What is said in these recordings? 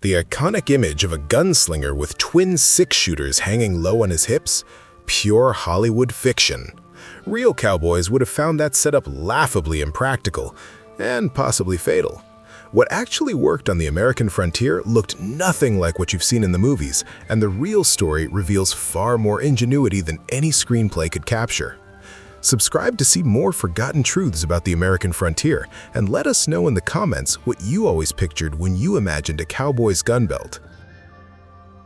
The iconic image of a gunslinger with twin six-shooters hanging low on his hips? Pure Hollywood fiction. Real cowboys would have found that setup laughably impractical and possibly fatal. What actually worked on the American frontier looked nothing like what you've seen in the movies, and the real story reveals far more ingenuity than any screenplay could capture. Subscribe to see more forgotten truths about the American frontier, and let us know in the comments what you always pictured when you imagined a cowboy's gun belt.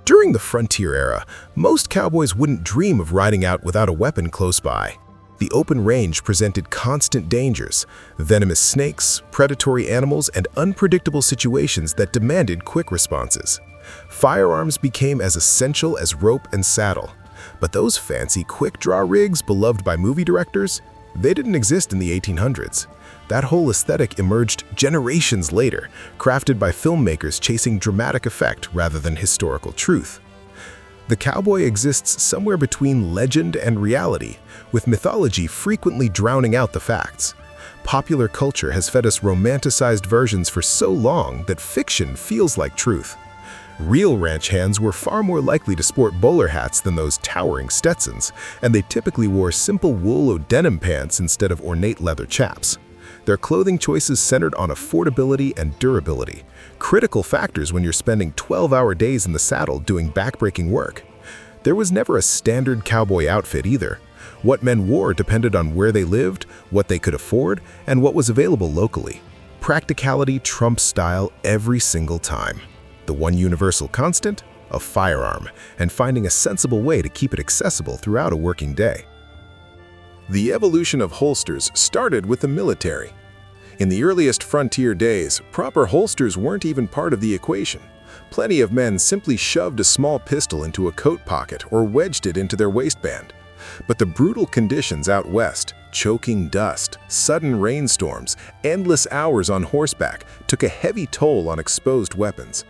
During the frontier era, most cowboys wouldn't dream of riding out without a weapon close by. The open range presented constant dangers: venomous snakes, predatory animals, and unpredictable situations that demanded quick responses. Firearms became as essential as rope and saddle. But those fancy quick-draw rigs beloved by movie directors, they didn't exist in the 1800s. That whole aesthetic emerged generations later, crafted by filmmakers chasing dramatic effect rather than historical truth. The cowboy exists somewhere between legend and reality, with mythology frequently drowning out the facts. Popular culture has fed us romanticized versions for so long that fiction feels like truth. Real ranch hands were far more likely to sport bowler hats than those towering Stetsons, and they typically wore simple wool or denim pants instead of ornate leather chaps. Their clothing choices centered on affordability and durability, critical factors when you're spending 12-hour days in the saddle doing backbreaking work. There was never a standard cowboy outfit either. What men wore depended on where they lived, what they could afford, and what was available locally. Practicality trumps style every single time. The one universal constant? A firearm, and finding a sensible way to keep it accessible throughout a working day. The evolution of holsters started with the military. In the earliest frontier days, proper holsters weren't even part of the equation. Plenty of men simply shoved a small pistol into a coat pocket or wedged it into their waistband. But the brutal conditions out west, choking dust, sudden rainstorms, endless hours on horseback, took a heavy toll on exposed weapons.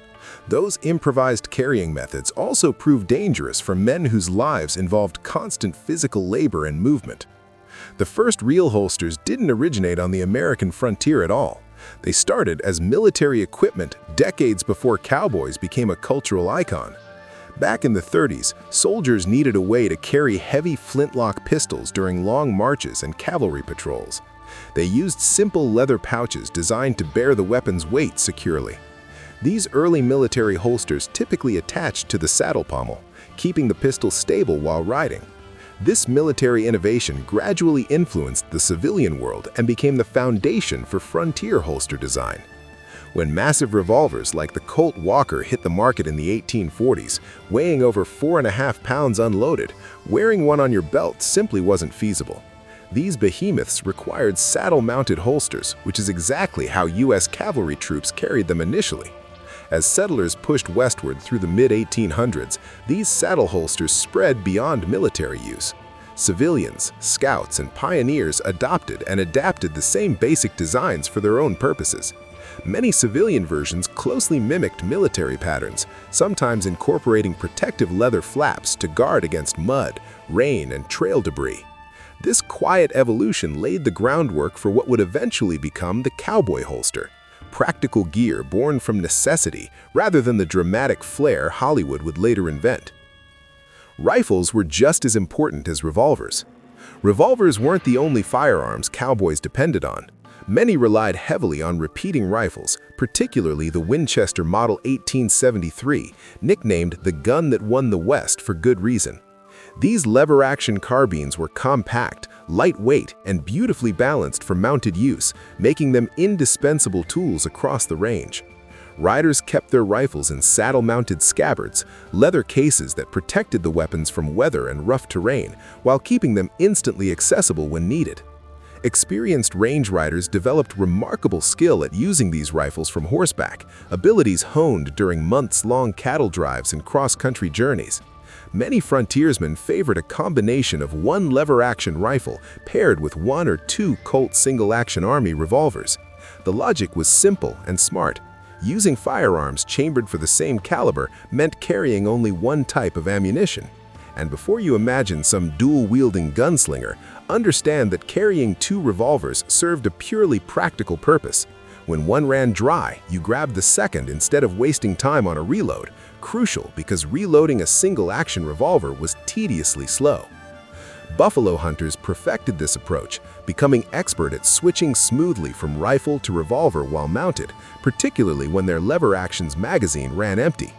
Those improvised carrying methods also proved dangerous for men whose lives involved constant physical labor and movement. The first real holsters didn't originate on the American frontier at all. They started as military equipment decades before cowboys became a cultural icon. Back in the 30s, soldiers needed a way to carry heavy flintlock pistols during long marches and cavalry patrols. They used simple leather pouches designed to bear the weapon's weight securely. These early military holsters typically attached to the saddle pommel, keeping the pistol stable while riding. This military innovation gradually influenced the civilian world and became the foundation for frontier holster design. When massive revolvers like the Colt Walker hit the market in the 1840s, weighing over 4.5 pounds unloaded, wearing one on your belt simply wasn't feasible. These behemoths required saddle-mounted holsters, which is exactly how U.S. cavalry troops carried them initially. As settlers pushed westward through the mid-1800s, these saddle holsters spread beyond military use. Civilians, scouts, and pioneers adopted and adapted the same basic designs for their own purposes. Many civilian versions closely mimicked military patterns, sometimes incorporating protective leather flaps to guard against mud, rain, and trail debris. This quiet evolution laid the groundwork for what would eventually become the cowboy holster. Practical gear born from necessity rather than the dramatic flair Hollywood would later invent. Rifles were just as important as revolvers. Revolvers weren't the only firearms cowboys depended on. Many relied heavily on repeating rifles, particularly the Winchester Model 1873, nicknamed the gun that won the West for good reason. These lever-action carbines were compact, lightweight, and beautifully balanced for mounted use, making them indispensable tools across the range. Riders kept their rifles in saddle-mounted scabbards, leather cases that protected the weapons from weather and rough terrain, while keeping them instantly accessible when needed. Experienced range riders developed remarkable skill at using these rifles from horseback, abilities honed during months-long cattle drives and cross-country journeys. Many frontiersmen favored a combination of one lever-action rifle paired with one or two Colt single-action Army revolvers. The logic was simple and smart. Using firearms chambered for the same caliber meant carrying only one type of ammunition. And before you imagine some dual-wielding gunslinger, understand that carrying two revolvers served a purely practical purpose. When one ran dry, you grabbed the second instead of wasting time on a reload, crucial because reloading a single-action revolver was tediously slow. Buffalo hunters perfected this approach, becoming expert at switching smoothly from rifle to revolver while mounted, particularly when their lever-actions magazine ran empty.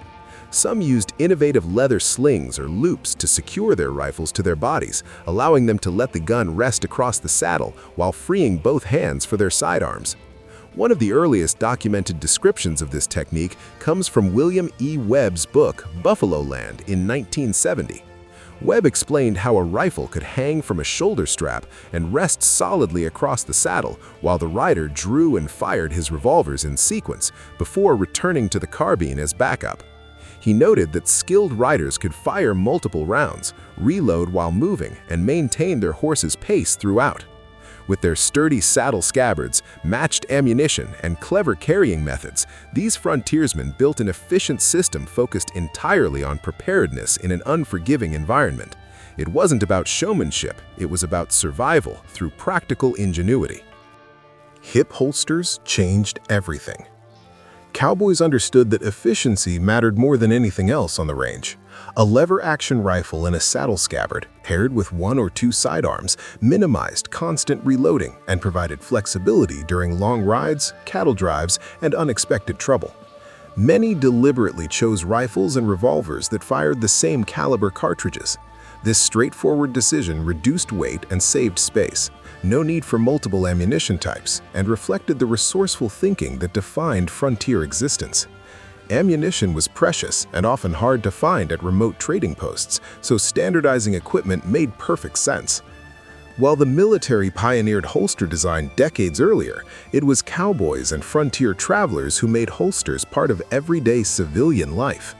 Some used innovative leather slings or loops to secure their rifles to their bodies, allowing them to let the gun rest across the saddle while freeing both hands for their sidearms. One of the earliest documented descriptions of this technique comes from William E. Webb's book, Buffalo Land, in 1970. Webb explained how a rifle could hang from a shoulder strap and rest solidly across the saddle while the rider drew and fired his revolvers in sequence before returning to the carbine as backup. He noted that skilled riders could fire multiple rounds, reload while moving, and maintain their horse's pace throughout. With their sturdy saddle scabbards, matched ammunition, and clever carrying methods, these frontiersmen built an efficient system focused entirely on preparedness in an unforgiving environment. It wasn't about showmanship, it was about survival through practical ingenuity. Hip holsters changed everything. Cowboys understood that efficiency mattered more than anything else on the range. A lever-action rifle and a saddle scabbard, paired with one or two sidearms, minimized constant reloading and provided flexibility during long rides, cattle drives, and unexpected trouble. Many deliberately chose rifles and revolvers that fired the same caliber cartridges. This straightforward decision reduced weight and saved space. No need for multiple ammunition types, and reflected the resourceful thinking that defined frontier existence. Ammunition was precious and often hard to find at remote trading posts, so standardizing equipment made perfect sense. While the military pioneered holster design decades earlier, it was cowboys and frontier travelers who made holsters part of everyday civilian life.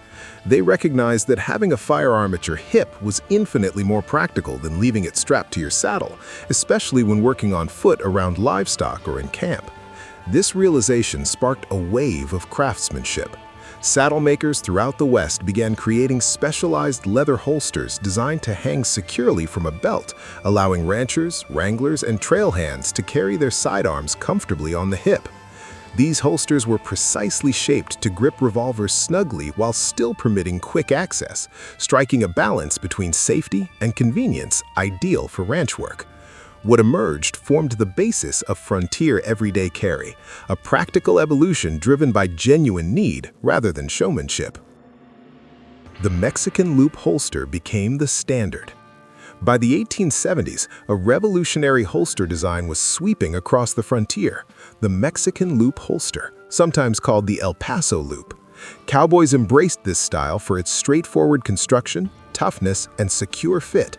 They recognized that having a firearm at your hip was infinitely more practical than leaving it strapped to your saddle, especially when working on foot around livestock or in camp. This realization sparked a wave of craftsmanship. Saddle makers throughout the West began creating specialized leather holsters designed to hang securely from a belt, allowing ranchers, wranglers, and trail hands to carry their sidearms comfortably on the hip. These holsters were precisely shaped to grip revolvers snugly while still permitting quick access, striking a balance between safety and convenience ideal for ranch work. What emerged formed the basis of frontier everyday carry, a practical evolution driven by genuine need rather than showmanship. The Mexican loop holster became the standard. By the 1870s, a revolutionary holster design was sweeping across the frontier, the Mexican loop holster, sometimes called the El Paso loop. Cowboys embraced this style for its straightforward construction, toughness, and secure fit.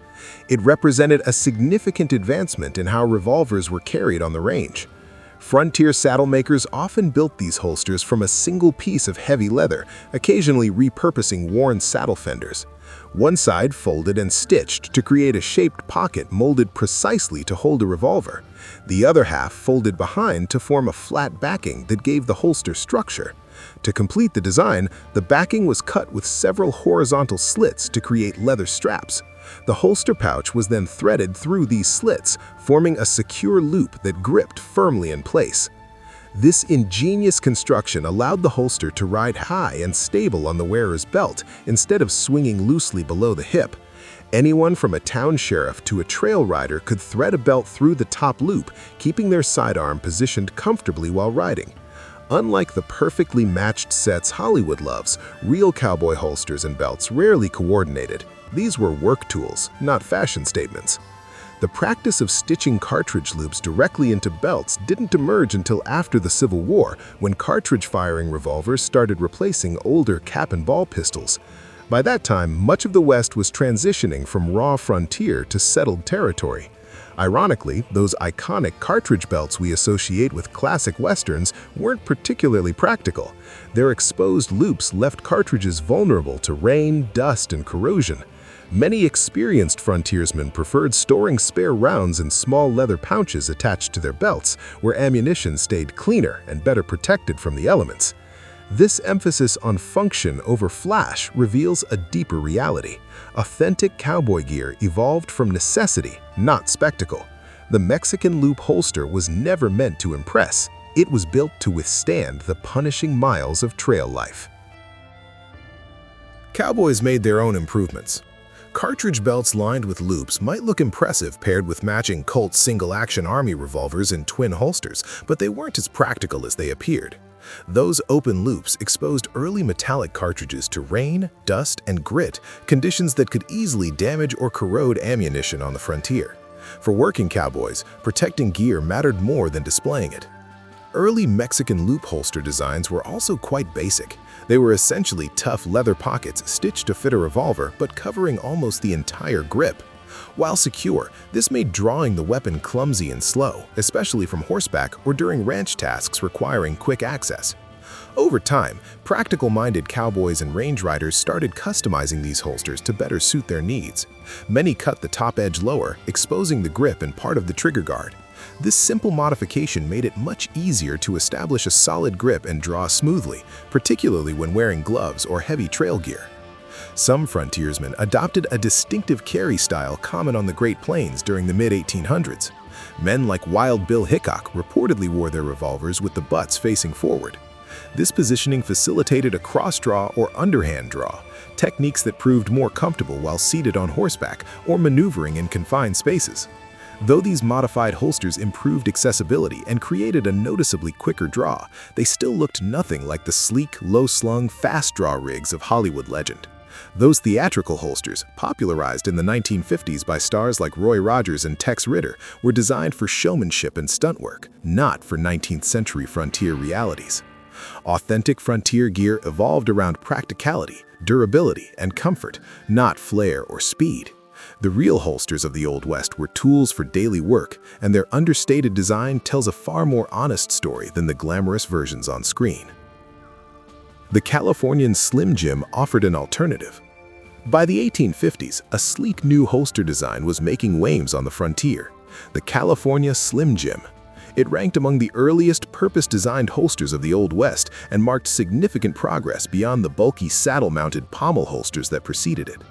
It represented a significant advancement in how revolvers were carried on the range. Frontier saddle makers often built these holsters from a single piece of heavy leather, occasionally repurposing worn saddle fenders. One side folded and stitched to create a shaped pocket molded precisely to hold a revolver. The other half folded behind to form a flat backing that gave the holster structure. To complete the design, the backing was cut with several horizontal slits to create leather straps. The holster pouch was then threaded through these slits, forming a secure loop that gripped firmly in place. This ingenious construction allowed the holster to ride high and stable on the wearer's belt instead of swinging loosely below the hip. Anyone from a town sheriff to a trail rider could thread a belt through the top loop, keeping their sidearm positioned comfortably while riding. Unlike the perfectly matched sets Hollywood loves, real cowboy holsters and belts rarely coordinated. These were work tools, not fashion statements. The practice of stitching cartridge loops directly into belts didn't emerge until after the Civil War, when cartridge-firing revolvers started replacing older cap-and-ball pistols. By that time, much of the West was transitioning from raw frontier to settled territory. Ironically, those iconic cartridge belts we associate with classic westerns weren't particularly practical. Their exposed loops left cartridges vulnerable to rain, dust, and corrosion. Many experienced frontiersmen preferred storing spare rounds in small leather pouches attached to their belts, where ammunition stayed cleaner and better protected from the elements. This emphasis on function over flash reveals a deeper reality. Authentic cowboy gear evolved from necessity, not spectacle. The Mexican loop holster was never meant to impress. It was built to withstand the punishing miles of trail life. Cowboys made their own improvements. Cartridge belts lined with loops might look impressive paired with matching Colt single-action Army revolvers in twin holsters, but they weren't as practical as they appeared. Those open loops exposed early metallic cartridges to rain, dust, and grit, conditions that could easily damage or corrode ammunition on the frontier. For working cowboys, protecting gear mattered more than displaying it. Early Mexican loop holster designs were also quite basic. They were essentially tough leather pockets stitched to fit a revolver but covering almost the entire grip. While secure, this made drawing the weapon clumsy and slow, especially from horseback or during ranch tasks requiring quick access. Over time, practical-minded cowboys and range riders started customizing these holsters to better suit their needs. Many cut the top edge lower, exposing the grip and part of the trigger guard. This simple modification made it much easier to establish a solid grip and draw smoothly, particularly when wearing gloves or heavy trail gear. Some frontiersmen adopted a distinctive carry style common on the Great Plains during the mid-1800s. Men like Wild Bill Hickok reportedly wore their revolvers with the butts facing forward. This positioning facilitated a cross-draw or underhand draw, techniques that proved more comfortable while seated on horseback or maneuvering in confined spaces. Though these modified holsters improved accessibility and created a noticeably quicker draw, they still looked nothing like the sleek, low-slung, fast-draw rigs of Hollywood legend. Those theatrical holsters, popularized in the 1950s by stars like Roy Rogers and Tex Ritter, were designed for showmanship and stunt work, not for 19th-century frontier realities. Authentic frontier gear evolved around practicality, durability, and comfort, not flair or speed. The real holsters of the Old West were tools for daily work, and their understated design tells a far more honest story than the glamorous versions on screen. The Californian Slim Jim offered an alternative. By the 1850s, a sleek new holster design was making waves on the frontier, the California Slim Jim. It ranked among the earliest purpose-designed holsters of the Old West and marked significant progress beyond the bulky saddle-mounted pommel holsters that preceded it.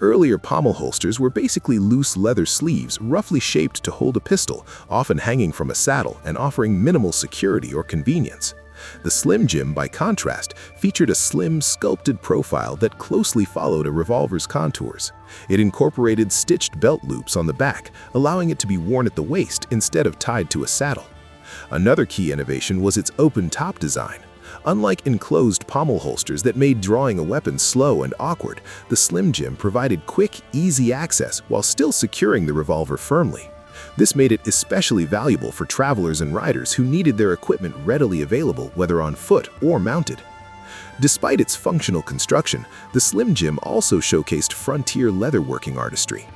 Earlier pommel holsters were basically loose leather sleeves roughly shaped to hold a pistol, often hanging from a saddle and offering minimal security or convenience. The Slim Jim, by contrast, featured a slim, sculpted profile that closely followed a revolver's contours. It incorporated stitched belt loops on the back, allowing it to be worn at the waist instead of tied to a saddle. Another key innovation was its open-top design. Unlike enclosed pommel holsters that made drawing a weapon slow and awkward, the Slim Jim provided quick, easy access while still securing the revolver firmly. This made it especially valuable for travelers and riders who needed their equipment readily available, whether on foot or mounted. Despite its functional construction, the Slim Jim also showcased frontier leatherworking artistry.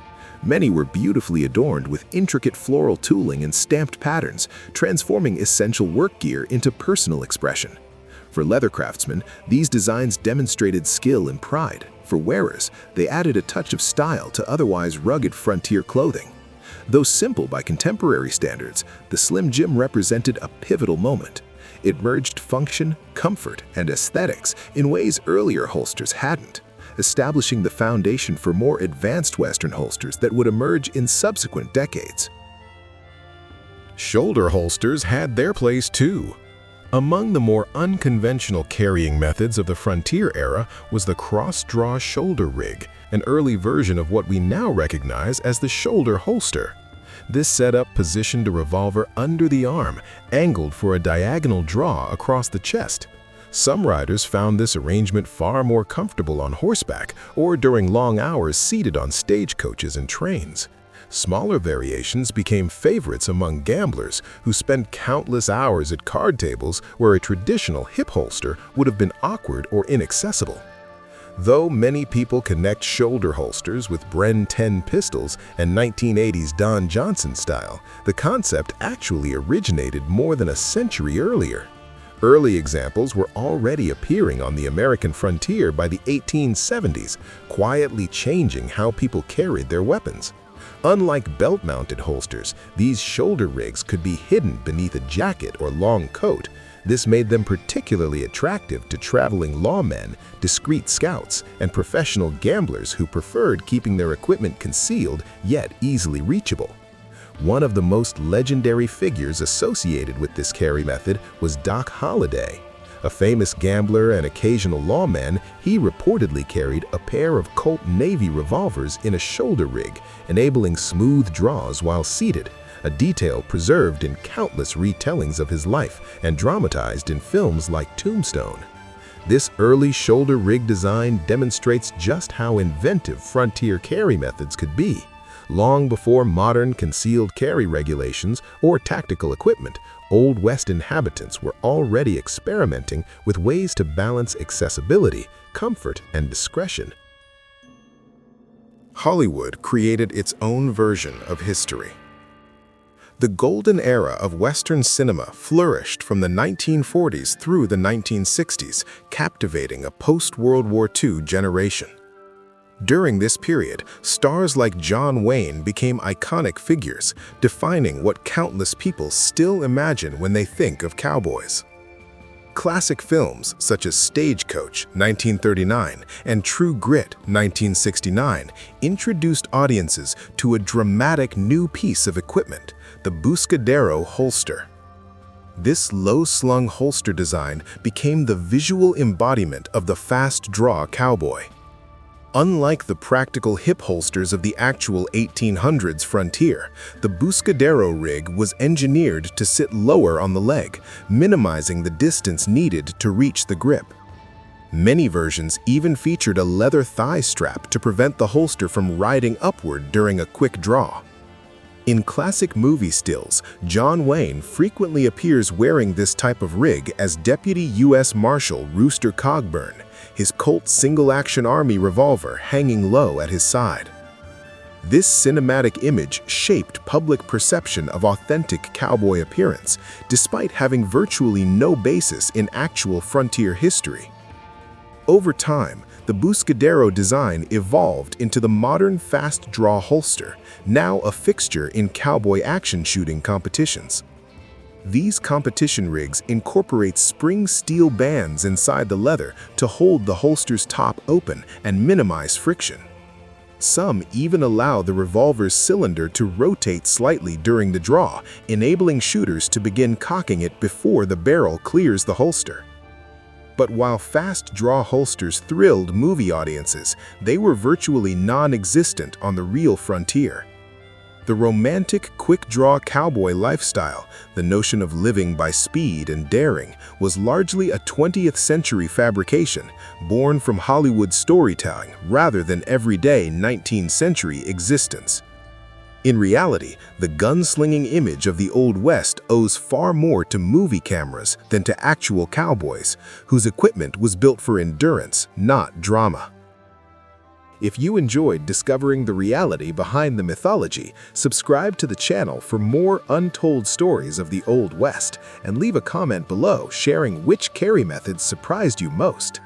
Many were beautifully adorned with intricate floral tooling and stamped patterns, transforming essential work gear into personal expression. For leather craftsmen, these designs demonstrated skill and pride. For wearers, they added a touch of style to otherwise rugged frontier clothing. Though simple by contemporary standards, the Slim Jim represented a pivotal moment. It merged function, comfort, and aesthetics in ways earlier holsters hadn't, establishing the foundation for more advanced Western holsters that would emerge in subsequent decades. Shoulder holsters had their place too. Among the more unconventional carrying methods of the frontier era was the cross-draw shoulder rig, an early version of what we now recognize as the shoulder holster. This setup positioned a revolver under the arm, angled for a diagonal draw across the chest. Some riders found this arrangement far more comfortable on horseback or during long hours seated on stagecoaches and trains. Smaller variations became favorites among gamblers who spent countless hours at card tables where a traditional hip holster would have been awkward or inaccessible. Though many people connect shoulder holsters with Bren 10 pistols and 1980s Don Johnson style, the concept actually originated more than a century earlier. Early examples were already appearing on the American frontier by the 1870s, quietly changing how people carried their weapons. Unlike belt-mounted holsters, these shoulder rigs could be hidden beneath a jacket or long coat. This made them particularly attractive to traveling lawmen, discreet scouts, and professional gamblers who preferred keeping their equipment concealed yet easily reachable. One of the most legendary figures associated with this carry method was Doc Holliday. A famous gambler and occasional lawman, he reportedly carried a pair of Colt Navy revolvers in a shoulder rig, enabling smooth draws while seated, a detail preserved in countless retellings of his life and dramatized in films like Tombstone. This early shoulder rig design demonstrates just how inventive frontier carry methods could be. Long before modern concealed carry regulations or tactical equipment, Old West inhabitants were already experimenting with ways to balance accessibility, comfort, and discretion. Hollywood created its own version of history. The golden era of Western cinema flourished from the 1940s through the 1960s, captivating a post-World War II generation. During this period, stars like John Wayne became iconic figures, defining what countless people still imagine when they think of cowboys. Classic films such as Stagecoach, 1939, and True Grit, 1969, introduced audiences to a dramatic new piece of equipment, the Buscadero holster. This low-slung holster design became the visual embodiment of the fast-draw cowboy. Unlike the practical hip holsters of the actual 1800s frontier, the Buscadero rig was engineered to sit lower on the leg, minimizing the distance needed to reach the grip. Many versions even featured a leather thigh strap to prevent the holster from riding upward during a quick draw. In classic movie stills, John Wayne frequently appears wearing this type of rig as Deputy U.S. Marshal Rooster Cogburn, his Colt single-action army revolver hanging low at his side. This cinematic image shaped public perception of authentic cowboy appearance, despite having virtually no basis in actual frontier history. Over time, the Buscadero design evolved into the modern fast-draw holster, now a fixture in cowboy action shooting competitions. These competition rigs incorporate spring steel bands inside the leather to hold the holster's top open and minimize friction. Some even allow the revolver's cylinder to rotate slightly during the draw, enabling shooters to begin cocking it before the barrel clears the holster. But while fast-draw holsters thrilled movie audiences, they were virtually non-existent on the real frontier. The romantic, quick-draw cowboy lifestyle, the notion of living by speed and daring, was largely a 20th century fabrication, born from Hollywood storytelling rather than everyday 19th century existence. In reality, the gunslinging image of the Old West owes far more to movie cameras than to actual cowboys, whose equipment was built for endurance, not drama. If you enjoyed discovering the reality behind the mythology, subscribe to the channel for more untold stories of the Old West, and leave a comment below sharing which carry methods surprised you most.